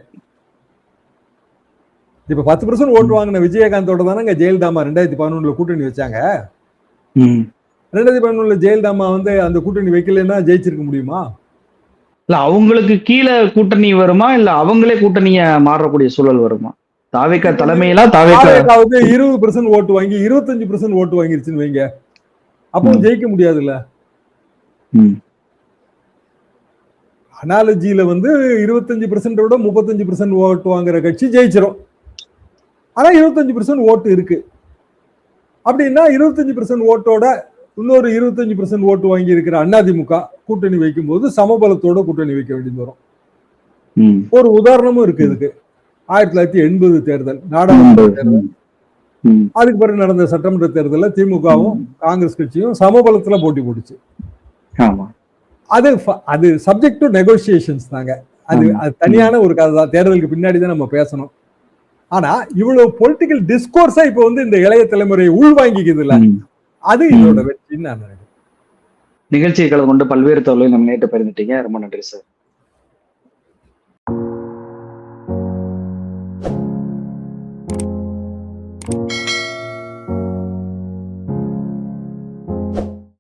இப்ப 10% ஓட்டு வாங்கின விஜயகாந்தோட தானே ஜெயலலிதாமா 2011 கூட்டணி வச்சாங்க. 2011 ஜெயலலிதாமா அந்த கூட்டணி வைக்கலன்னா ஜெயிச்சிருக்க முடியுமா? இல்ல அவங்களுக்கு கீழே கூட்டணி வருமா, இல்ல அவங்களே கூட்டணிய மாறக்கூடிய சூழல் வருமா? தாவேகா தலைமையில 20% ஓட்டு வாங்கி 25% ஓட்டு வாங்கிருச்சுன்னு வைங்க, அப்போ ஜெயிக்க முடியாதுல்ல. அனாலஜியில 25% விட 35% ஓட்டு வாங்குற கட்சி ஜெயிச்சிரும். ஆனா 25% ஓட்டு இருக்கு அப்படின்னா 25% ஓட்டோட இன்னொரு 25% ஓட்டு வாங்கி இருக்கிற அதிமுக கூட்டணி வைக்கும் போது சமபலத்தோட கூட்டணி வைக்க வேண்டியது வரும். ஒரு உதாரணமும் இருக்கு இதுக்கு. 1980 தேர்தல் நாடாளுமன்ற தேர்தல், அதுக்கு பிறகு நடந்த சட்டமன்ற தேர்தலில் திமுகவும் காங்கிரஸ் கட்சியும் சமபலத்துல போட்டி போட்டுச்சு. அது சப்ஜெக்ட் டு நெகோசியேஷன்ஸ் தாங்க. அது தனியான ஒரு கதை தான். தேர்தலுக்கு பின்னாடி தான் நம்ம பேசணும். ஆனா இவ்வளவு பொலிட்டிக்கல் டிஸ்கோர்ஸா இப்ப இந்த இளைய தலைமுறை உள்வாங்கிக்குது இல்ல, அது இதோட வெற்றின்னு நான் நினைக்கிறேன். நிகழ்ச்சியை கலந்து கொண்டு பல்வேறு தகவலை நம்ம நேற்று பகிர்ந்துட்டீங்க. ரொம்ப நன்றி சார்.